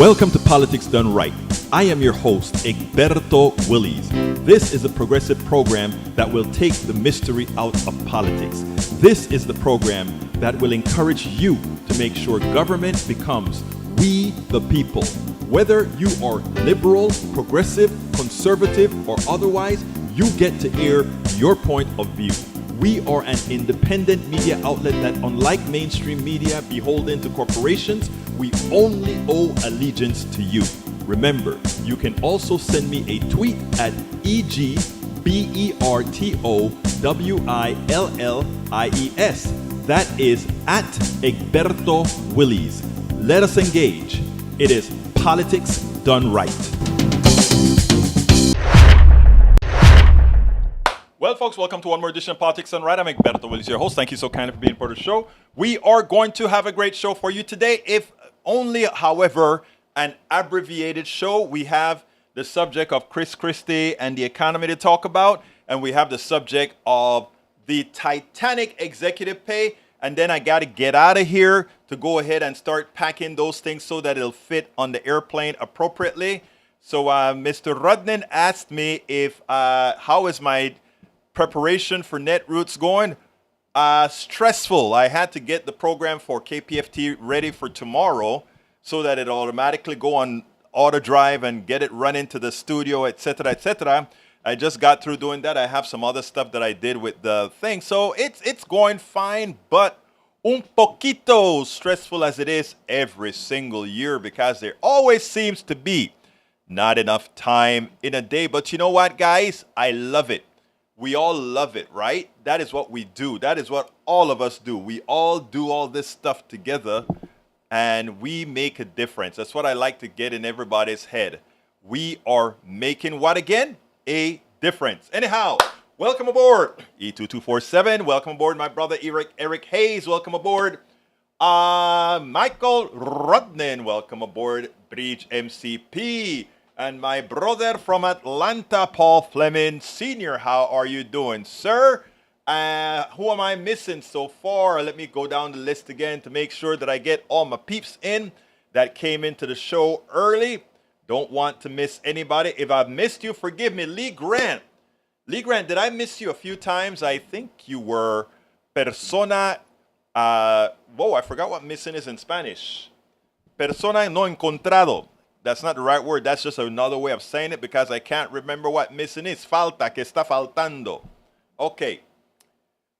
Welcome to Politics Done Right. I am your host, Egberto Willies. This is a progressive program that will take the mystery out of politics. This is the program that will encourage you to make sure government becomes we the people. Whether you are liberal, progressive, conservative, or otherwise, you get to air your point of view. We are an independent media outlet that, unlike mainstream media beholden to corporations, we only owe allegiance to you. Remember, you can also send me a tweet at EGBERTOWILLIES. That is at Egberto Willies. Let us engage. It is Politics Done Right. Well, folks, welcome to one more edition of Politics Done Right. I'm Egberto Willies, your host. Thank you so kindly for being part of the show. We are going to have a great show for you today. If only, however, an abbreviated show. We have the subject of Chris Christie and the economy to talk about, and we have the subject of the Titanic executive pay, and then I got to get out of here to go ahead and start packing those things so that it'll fit on the airplane appropriately. So Mr. Rudnin asked me if how is my preparation for Netroots going? Stressful. I had to get the program for KPFT ready for tomorrow so that it automatically go on auto drive and get it run into the studio, etc., etc. I just got through doing that. I have some other stuff that I did with the thing. So it's going fine, but un poquito stressful as it is every single year because there always seems to be not enough time in a day. But you know what, guys? I love it. We all love it, right? That is what we do. That is what all of us do. We all do all this stuff together, and we make a difference. That's what I like to get in everybody's head. We are making what again? A difference. Anyhow, welcome aboard, E2247. Welcome aboard, my brother Eric Hayes. Welcome aboard, Michael Rudnin. Welcome aboard, Bridge MCP. And my brother from Atlanta, Paul Fleming Sr. How are you doing, sir? Who am I missing so far? Let me go down the list again to make sure that I get all my peeps in that came into the show early. Don't want to miss anybody. If I've missed you, forgive me. Lee Grant. Lee Grant, did I miss you a few times? I think you were persona... I forgot what missing is in Spanish. Persona no encontrado. That's not the right word. That's just another way of saying it because I can't remember what missing is. Falta, que está faltando. Okay.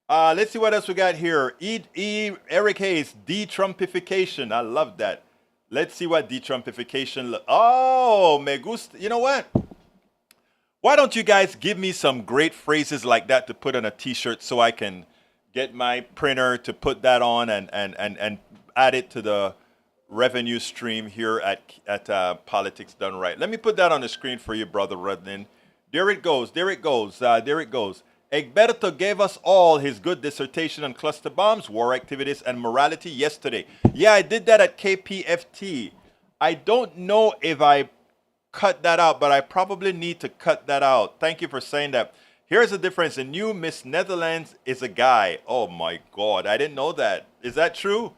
Let's see what else we got here. Eric Hayes, de-Trumpification. I love that. Let's see what de-Trumpification... Oh, me gusta. You know what? Why don't you guys give me some great phrases like that to put on a T-shirt so I can get my printer to put that on and add it to the revenue stream here at Politics Done Right. Let me put that on the screen for you, Brother Rudnin. There it goes. Egberto gave us all his good dissertation on cluster bombs, war activities, and morality yesterday. Yeah, I did that at KPFT. I don't know if I cut that out, but I probably need to cut that out. Thank you for saying that. Here's the difference. The new Miss Netherlands is a guy. Oh, my God. I didn't know that. Is that true?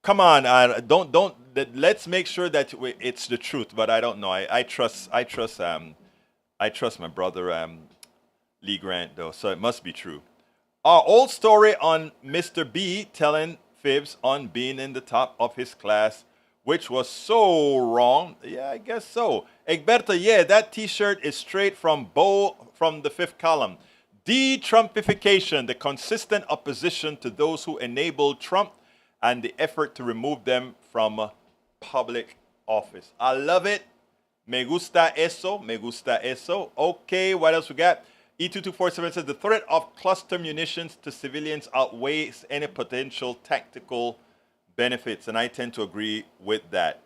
Come on, don't. Let's make sure that it's the truth. But I don't know. I trust my brother Lee Grant though, so it must be true. Our old story on Mr. B telling fibs on being in the top of his class, which was so wrong. Yeah, I guess so. Egberto, yeah, that T-shirt is straight from Bo from the fifth column. De-Trumpification, the consistent opposition to those who enable Trump and the effort to remove them from public office. I love it. Me gusta eso. Okay, what else we got? E2247 says the threat of cluster munitions to civilians outweighs any potential tactical benefits. And I tend to agree with that.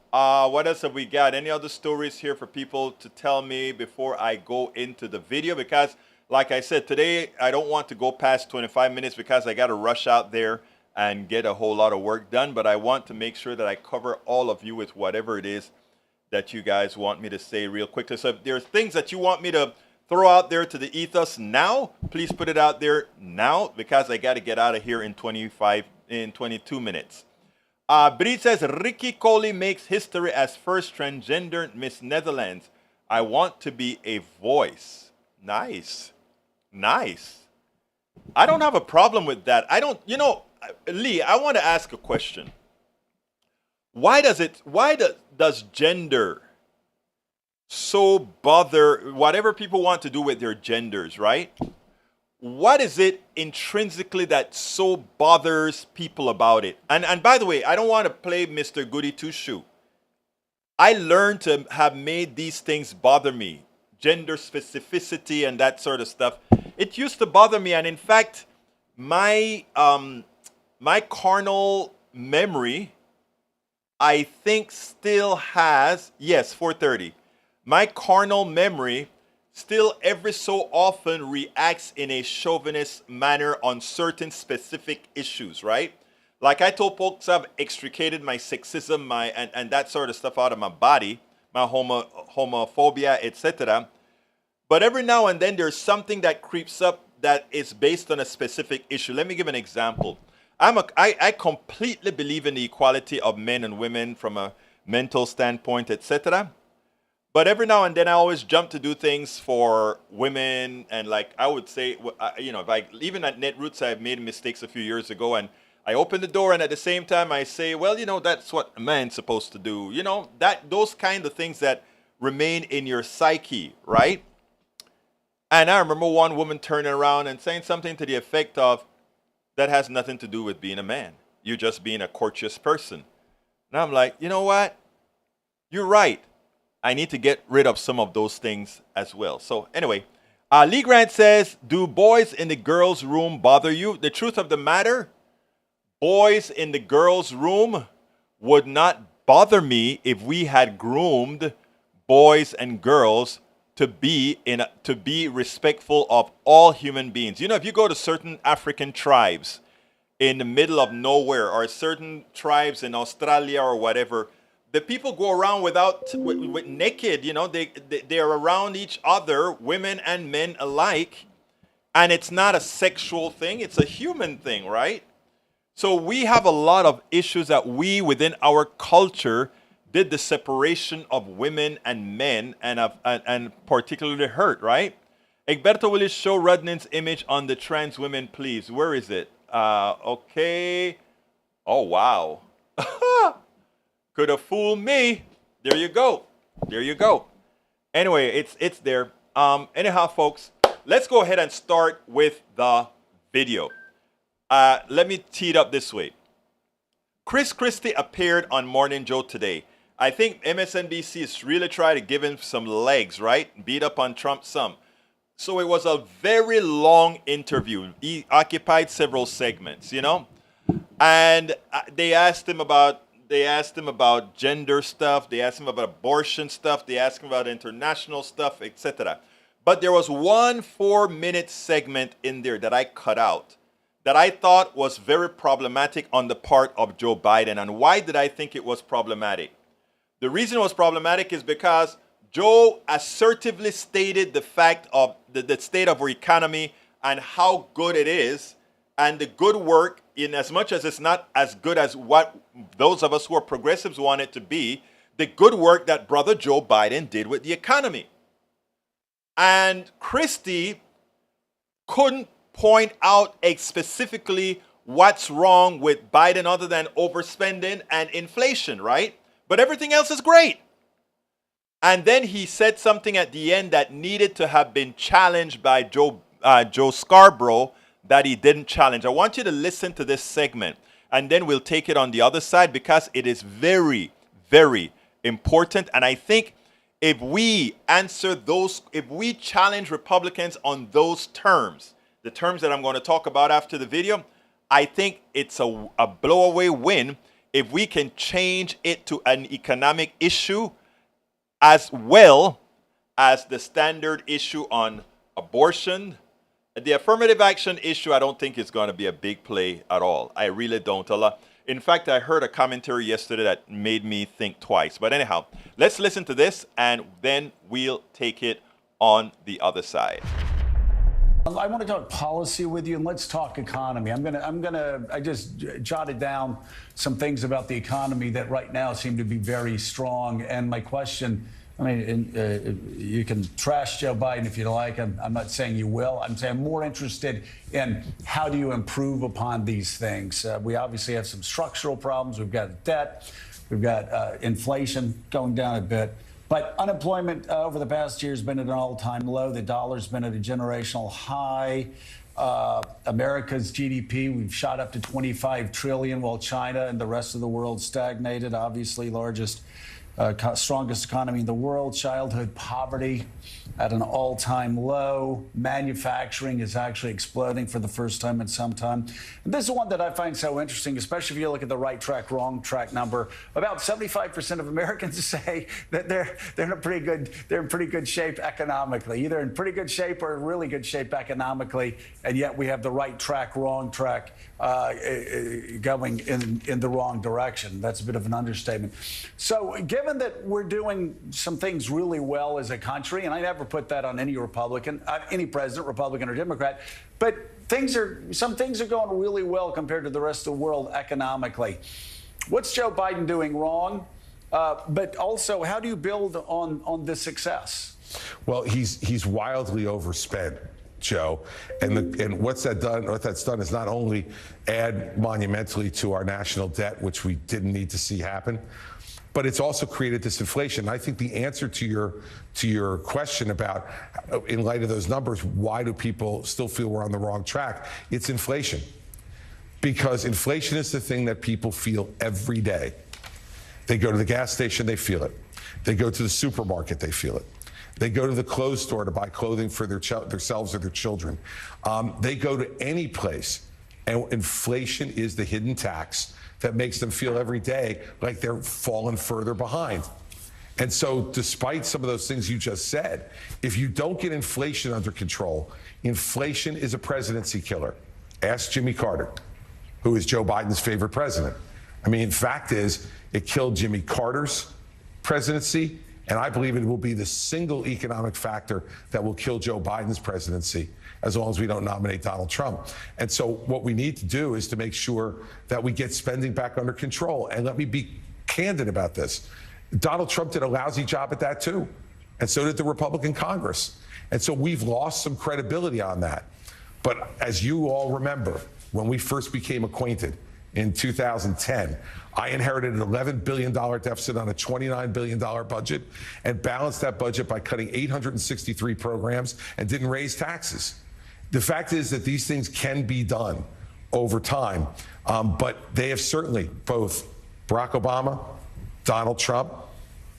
What else have we got? Any other stories here for people to tell me before I go into the video? Because like I said, today I don't want to go past 25 minutes because I got to rush out there and get a whole lot of work done. But I want to make sure that I cover all of you with whatever it is that you guys want me to say real quickly. So if there's things that you want me to throw out there to the ethos now, please put it out there now because I got to get out of here in 22 minutes. Brie says Ricky Coley makes history as first transgender Miss Netherlands. I want to be a voice. Nice. Nice. I don't have a problem with that. I don't, Lee, I want to ask a question. Why does gender so bother whatever people want to do with their genders, right? What is it intrinsically that so bothers people about it? And by the way, I don't want to play Mr. Goody Two Shoe. I learned to have made these things bother me. Gender specificity and that sort of stuff. It used to bother me, and in fact, my carnal memory, I think, still has, yes, 4:30. My carnal memory still every so often reacts in a chauvinist manner on certain specific issues, right? Like I told folks, I've extricated my sexism, and that sort of stuff out of my body, my homophobia, etc. But every now and then there's something that creeps up that is based on a specific issue. Let me give an example. I completely believe in the equality of men and women from a mental standpoint, etc. But every now and then I always jump to do things for women, and like I would say, if I even at Netroots I've made mistakes a few years ago, and I open the door and at the same time I say, well, that's what a man's supposed to do. Those kind of things that remain in your psyche, right? And I remember one woman turning around and saying something to the effect of, that has nothing to do with being a man. You're just being a courteous person. And I'm like, you know what? You're right. I need to get rid of some of those things as well. So anyway, Lee Grant says, do boys in the girls' room bother you? The truth of the matter, boys in the girls' room would not bother me if we had groomed boys and girls to be respectful of all human beings. If you go to certain African tribes in the middle of nowhere, or certain tribes in Australia or whatever, the people go around with naked. They're around each other, women and men alike, and it's not a sexual thing; it's a human thing, right? So we have a lot of issues that we within our culture did the separation of women and men and particularly hurt, right? Egberto Willis, show Rudnin's image on the trans women, please. Where is it? Okay. Oh, wow. Could have fooled me. There you go. There you go. Anyway, it's there. Anyhow, folks, let's go ahead and start with the video. Let me tee it up this way. Chris Christie appeared on Morning Joe today. I think MSNBC is really trying to give him some legs, right? Beat up on Trump some. So it was a very long interview. He occupied several segments, And they asked him about gender stuff. They asked him about abortion stuff. They asked him about international stuff, etc. But there was one 4-minute segment in there that I cut out that I thought was very problematic on the part of Joe Biden. And why did I think it was problematic? The reason it was problematic is because Joe assertively stated the fact of the state of our economy and how good it is, and the good work, in as much as it's not as good as what those of us who are progressives want it to be, the good work that brother Joe Biden did with the economy. And Christie couldn't point out specifically what's wrong with Biden other than overspending and inflation, right? But everything else is great. And then he said something at the end that needed to have been challenged by Joe Scarborough that he didn't challenge. I want you to listen to this segment, and then we'll take it on the other side because it is very, very important. And I think if we challenge Republicans on those terms, the terms that I'm going to talk about after the video, I think it's a blowaway win if we can change it to an economic issue as well as the standard issue on abortion. The affirmative action issue, I don't think is going to be a big play at all. I really don't. In fact, I heard a commentary yesterday that made me think twice. But anyhow, let's listen to this and then we'll take it on the other side. I want to talk policy with you, and let's talk economy. I just jotted down some things about the economy that right now seem to be very strong. And my question, you can trash Joe Biden if you like. I'm not saying you will. I'm saying I'm more interested in how do you improve upon these things. We obviously have some structural problems. We've got debt. We've got inflation going down a bit. But unemployment over the past year has been at an all-time low. The dollar's been at a generational high. America's GDP, we've shot up to 25 trillion, while China and the rest of the world stagnated. Obviously, strongest economy in the world. Childhood poverty at an all-time low. Manufacturing is actually exploding for the first time in some time. And this is one that I find so interesting, especially if you look at the right track, wrong track number. About 75% of Americans say that they're in pretty good shape economically, either in pretty good shape or really good shape economically, and yet we have the right track, wrong track going in the wrong direction. That's a bit of an understatement. So given that we're doing some things really well as a country, and I never put that on any Republican, any president, Republican or Democrat, but some things are going really well compared to the rest of the world economically. What's Joe Biden doing wrong? But also, how do you build on this success? Well, he's wildly overspent, Joe, and what's that's done is not only add monumentally to our national debt, which we didn't need to see happen, but it's also created this inflation. I think the answer to your question about, in light of those numbers, why do people still feel we're on the wrong track? It's inflation. Because inflation is the thing that people feel every day. They go to the gas station, they feel it. They go to the supermarket, they feel it. They go to the clothes store to buy clothing for themselves or their children. They go to any place, and inflation is the hidden tax that makes them feel every day like they're falling further behind. And so despite some of those things you just said, if you don't get inflation under control, inflation is a presidency killer. Ask Jimmy Carter, who is Joe Biden's favorite president. I mean, fact is, it killed Jimmy Carter's presidency, and I believe it will be the single economic factor that will kill Joe Biden's presidency, as long as we don't nominate Donald Trump. And so what we need to do is to make sure that we get spending back under control. And let me be candid about this. Donald Trump did a lousy job at that too. And so did the Republican Congress. And so we've lost some credibility on that. But as you all remember, when we first became acquainted in 2010, I inherited an $11 billion deficit on a $29 billion budget and balanced that budget by cutting 863 programs and didn't raise taxes. The fact is that these things can be done over time, but they have certainly, both Barack Obama, Donald Trump,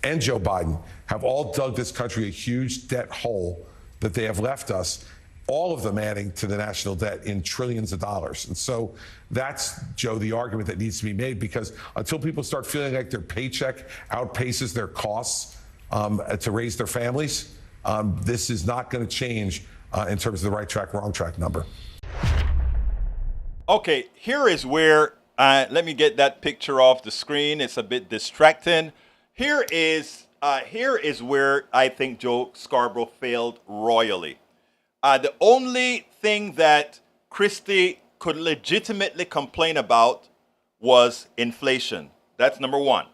and Joe Biden have all dug this country a huge debt hole that they have left us, all of them adding to the national debt in trillions of dollars. And so that's, Joe, the argument that needs to be made, because until people start feeling like their paycheck outpaces their costs to raise their families, this is not going to change in terms of the right track, wrong track number. Okay, here is where, let me get that picture off the screen. It's a bit distracting. Here is where I think Joe Scarborough failed royally. The only thing that Christie could legitimately complain about was inflation. That's number one.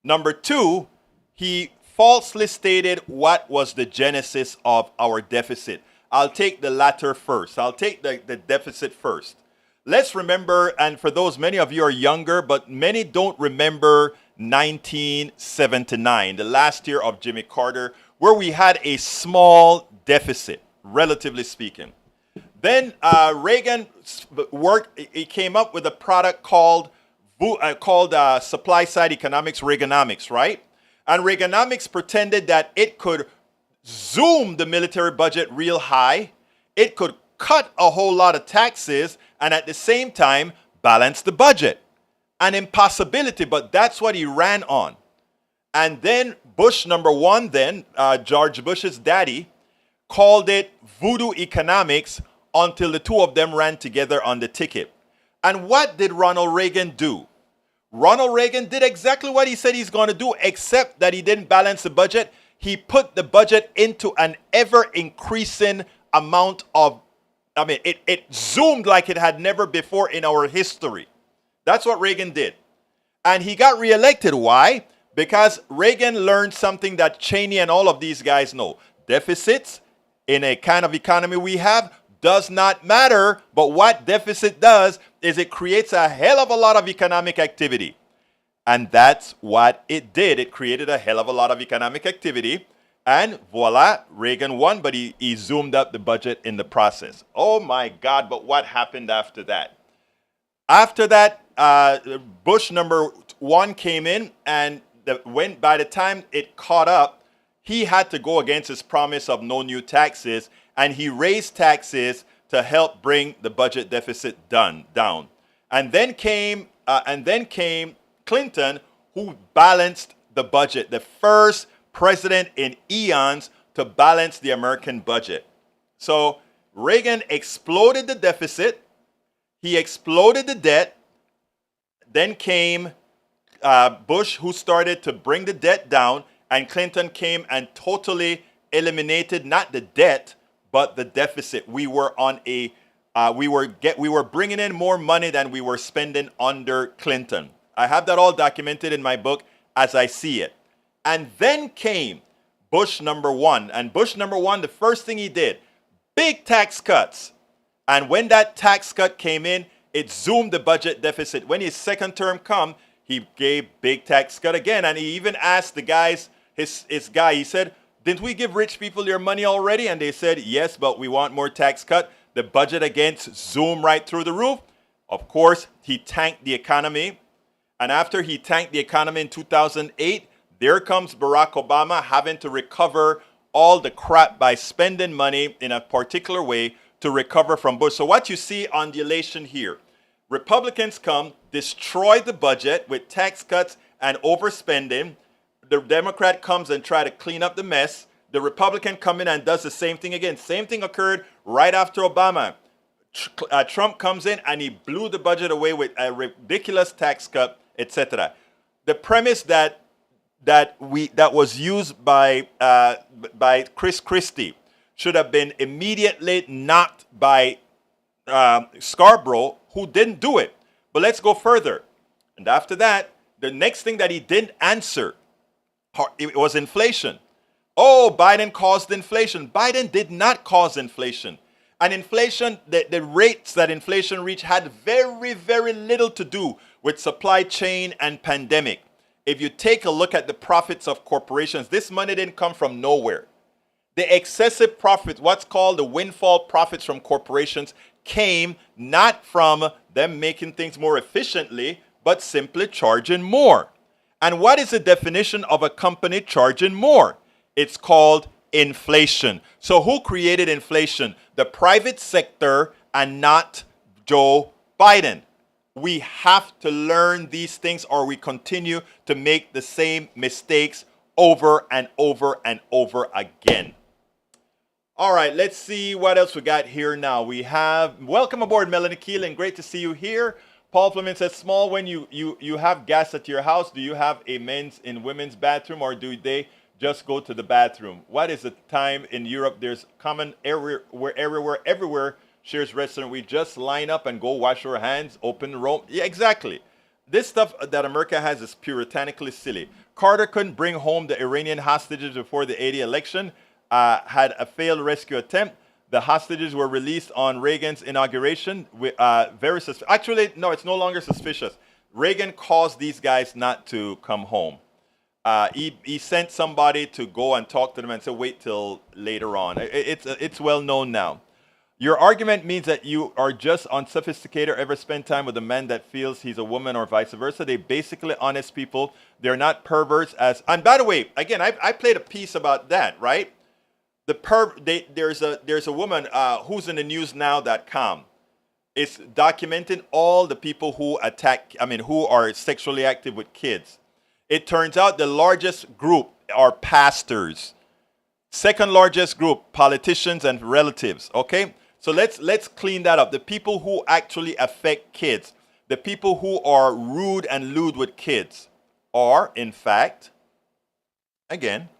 Number two, he falsely stated what was the genesis of our deficit. I'll take the latter first. I'll take the deficit first. Let's remember, and for those, many of you are younger, but many don't remember 1979, the last year of Jimmy Carter, where we had a small deficit, relatively speaking. Then Reagan he came up with a product called supply-side economics, Reaganomics, right? And Reaganomics pretended that it could zoom the military budget real high, it could cut a whole lot of taxes, and at the same time balance the budget. An impossibility, but that's what he ran on. And then Bush number one, George Bush's daddy, called it voodoo economics until the two of them ran together on the ticket. And what did Ronald Reagan do? Ronald Reagan did exactly what he said he's going to do, except that he didn't balance the budget. He put the budget into an ever-increasing amount of, it zoomed like it had never before in our history. That's what Reagan did. And he got reelected. Why? Because Reagan learned something that Cheney and all of these guys know. Deficits in a kind of economy we have does not matter. But what deficit does is it creates a hell of a lot of economic activity. And that's what it did. It created a hell of a lot of economic activity. And voila, Reagan won, but he zoomed up the budget in the process. Oh my God, but what happened after that? After that, Bush #1 came in, and by the time it caught up, he had to go against his promise of no new taxes, and he raised taxes to help bring the budget deficit down. And then came Clinton, who balanced the budget, the first president in eons to balance the American budget. So Reagan exploded the deficit, he exploded the debt, then came Bush, who started to bring the debt down, and Clinton came and totally eliminated not the debt but the deficit. We were on we were bringing in more money than we were spending under Clinton. I have that all documented in my book as I see it. And then came Bush #1. And Bush #1, the first thing he did, big tax cuts. And when that tax cut came in, it zoomed the budget deficit. When his second term come, he gave big tax cut again. And he even asked the guys, his guy, he said, didn't we give rich people their money already? And they said, yes, but we want more tax cut. The budget again zoomed right through the roof. Of course, he tanked the economy. And after he tanked the economy in 2008, there comes Barack Obama having to recover all the crap by spending money in a particular way to recover from Bush. So what you see on the elation here, Republicans come, destroy the budget with tax cuts and overspending. The Democrat comes and try to clean up the mess. The Republican come in and does the same thing again. Same thing occurred right after Obama. Trump comes in and he blew the budget away with a ridiculous tax cut, etc. The premise that was used by Chris Christie should have been immediately knocked by Scarborough, who didn't do it. But let's go further. And after that, the next thing that he didn't answer, it was inflation. Oh, Biden caused inflation. Biden did not cause inflation. And inflation, the rates that inflation reached had very, very little to do with supply chain and pandemic. If you take a look at the profits of corporations, this money didn't come from nowhere. The excessive profits, what's called the windfall profits from corporations, came not from them making things more efficiently, but simply charging more. And what is the definition of a company charging more? It's called inflation. So who created inflation? The private sector and not Joe Biden. We have to learn these things or we continue to make the same mistakes over and over and over again. All right, let's see what else we got here now. We have, welcome aboard, Melanie Keelan. Great to see you here. Paul Fleming says, Small, when you have gas at your house, do you have a men's and women's bathroom or do they just go to the bathroom? What is the time in Europe? There's common everywhere shares restaurant. We just line up and go wash our hands, open the room. Yeah, exactly. This stuff that America has is puritanically silly. Carter couldn't bring home the Iranian hostages before the 80 election, had a failed rescue attempt. The hostages were released on Reagan's inauguration. Actually, no, it's no longer suspicious. Reagan caused these guys not to come home. He sent somebody to go and talk to them and say, wait till later on. It's well known now. Your argument means that you are just unsophisticated or ever spend time with a man that feels he's a woman or vice versa. They're basically honest people. They're not perverts as... And by the way, again, I played a piece about that, right? There's a woman who's in the newsnow.com. It's documenting all the people who who are sexually active with kids. It turns out the largest group are pastors. Second largest group, politicians and relatives, okay? So let's clean that up. The people who actually affect kids, the people who are rude and lewd with kids are, in fact, again,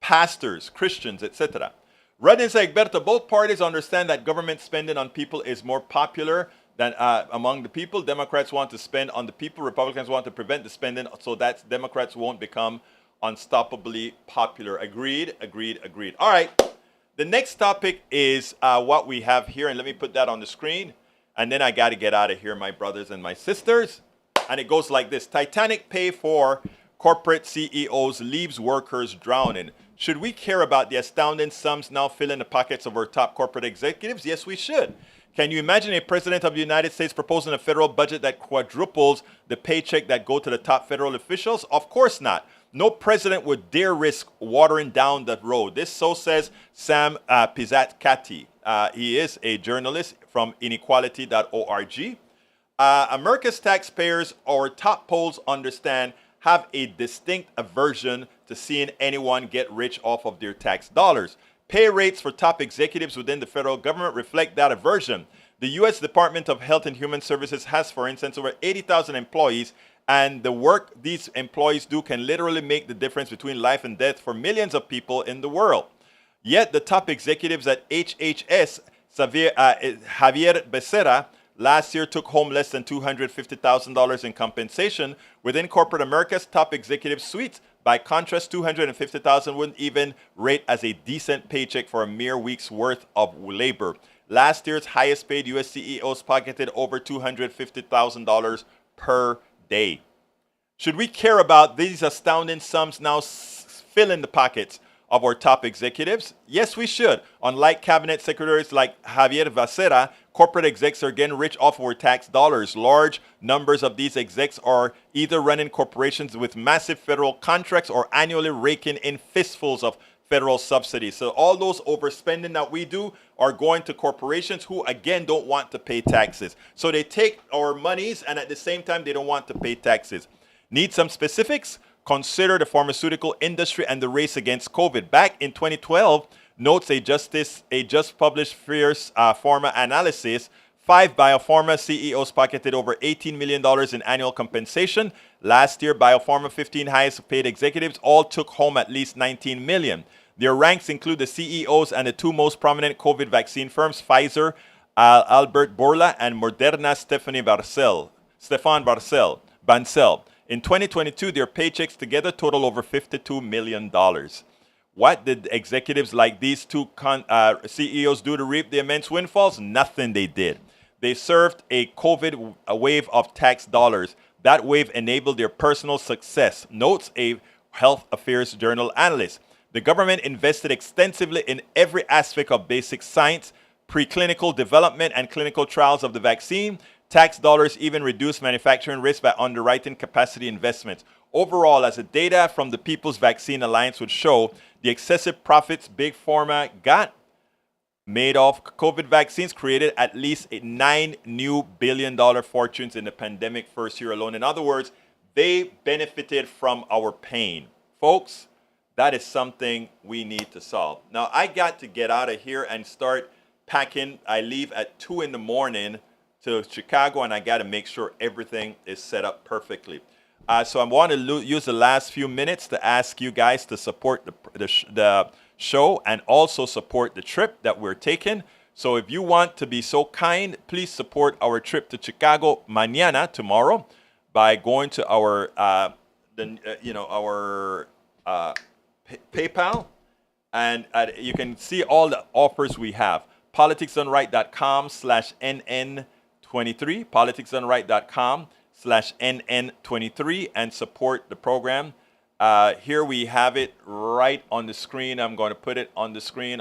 pastors, Christians, etc. Redden said, Egberto, both parties understand that government spending on people is more popular than among the people. Democrats want to spend on the people. Republicans want to prevent the spending so that Democrats won't become unstoppably popular. Agreed, agreed, agreed. All right. The next topic is what we have here. And let me put that on the screen. And then I got to get out of here, my brothers and my sisters. And it goes like this. Titanic pay for corporate CEOs leaves workers drowning. Should we care about the astounding sums now filling the pockets of our top corporate executives? Yes, we should. Can you imagine a president of the United States proposing a federal budget that quadruples the paycheck that go to the top federal officials? Of course not. No president would dare risk watering down the road. This so says Sam Pizzatcati. He is a journalist from inequality.org. America's taxpayers, our top polls understand, have a distinct aversion to seeing anyone get rich off of their tax dollars. Pay rates for top executives within the federal government reflect that aversion. The U.S. Department of Health and Human Services has, for instance, over 80,000 employees, and the work these employees do can literally make the difference between life and death for millions of people in the world. Yet the top executives at HHS, Javier Becerra, last year took home less than $250,000 in compensation. Within corporate America's top executive suites, by contrast, $250,000 wouldn't even rate as a decent paycheck for a mere week's worth of labor. Last year's highest paid U.S. CEOs pocketed over $250,000 per day. Should we care about these astounding sums now filling the pockets of our top executives? Yes, we should. Unlike cabinet secretaries like Javier Becerra, corporate execs are getting rich off our tax dollars. Large numbers of these execs are either running corporations with massive federal contracts or annually raking in fistfuls of federal subsidies. So all those overspending that we do are going to corporations who, again, don't want to pay taxes. So they take our monies and at the same time, they don't want to pay taxes. Need some specifics? Consider the pharmaceutical industry and the race against COVID. Back in 2012, notes a just published fierce pharma analysis. 5 biopharma CEOs pocketed over $18 million in annual compensation. Last year, biopharma 15 highest paid executives all took home at least $19 million. Their ranks include the CEOs and the 2 most prominent COVID vaccine firms, Pfizer, Albert Bourla, and Moderna, Stefan Bancel. In 2022, their paychecks together total over $52 million. What did executives like these 2 CEOs do to reap the immense windfalls? Nothing they did. They served a COVID wave of tax dollars. That wave enabled their personal success, notes a Health Affairs Journal analyst. The government invested extensively in every aspect of basic science, preclinical development, and clinical trials of the vaccine. Tax dollars even reduced manufacturing risk by underwriting capacity investments. Overall, as the data from the People's Vaccine Alliance would show, the excessive profits Big Pharma got made off COVID vaccines created at least 9 new billion-dollar fortunes in the pandemic first year alone. In other words, they benefited from our pain. Folks, that is something we need to solve. Now, I got to get out of here and start packing. I leave at 2 in the morning to Chicago, and I got to make sure everything is set up perfectly. So I want to use the last few minutes to ask you guys to support the show and also support the trip that we're taking. So if you want to be so kind, please support our trip to Chicago mañana, tomorrow, by going to our PayPal, and you can see all the offers we have. politicsdoneright.com/NN23, politicsdoneright.com/NN23, and support the program. Here we have it right on the screen. I'm going to put it on the screen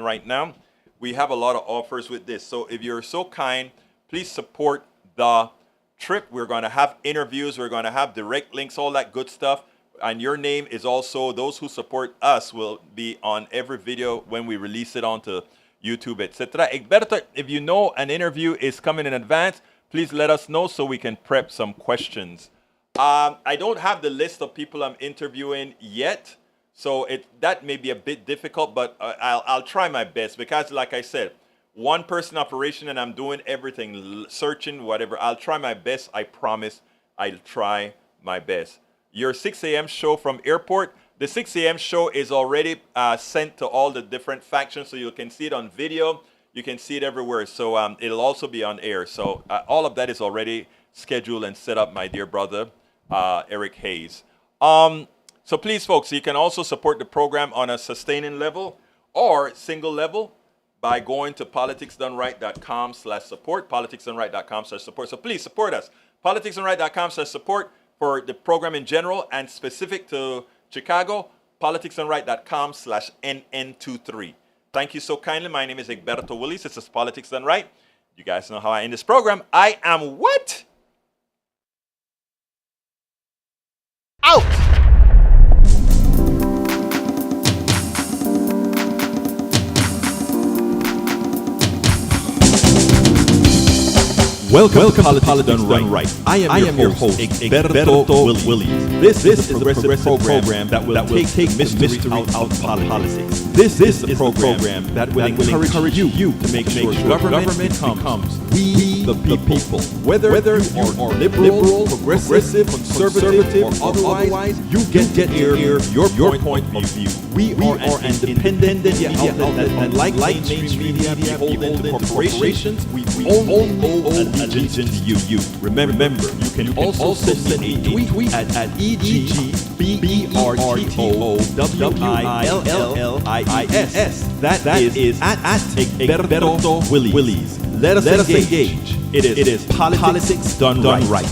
right now. We have a lot of offers with this. So if you're so kind, please support the trip. We're going to have interviews. We're going to have direct links, all that good stuff. And your name is also, those who support us will be on every video when we release it onto YouTube, etc. Egberto, if you know an interview is coming in advance, please let us know so we can prep some questions. I don't have the list of people I'm interviewing yet, so that may be a bit difficult, but I'll try my best because, like I said, 1-person operation and I'm doing everything, searching, whatever. I'll try my best. I promise I'll try my best. Your 6 a.m. show from airport, The 6 a.m. show is already sent to all the different factions, so you can see it on video. You can see it everywhere. So it'll also be on air. So all of that is already scheduled and set up, my dear brother, Eric Hayes. So please, folks, you can also support the program on a sustaining level or single level by going to politicsdoneright.com/support, politicsdoneright.com/support. So please support us. politicsdoneright.com/support for the program in general and specific to Chicago, politicsdoneright.com/NN23. Thank you so kindly. My name is Egberto Willis. This is Politics Done Right. You guys know how I end this program. I am what? Out! Welcome to Politics Done Right. I am your host, Egberto Willies. This is a progressive program that will take mystery out of politics. This is the program that will encourage you to make sure government becomes we the people. Whether you are liberal, progressive, conservative, or otherwise, you get your point of view. We are an independent media outlet that, unlike mainstream media beholden to corporations, we only owe allegiance to you. Remember, you can also send me a tweet at EGBRTOWILLIES. That is at Egberto Willies. Let us engage. It is Politics Done Right.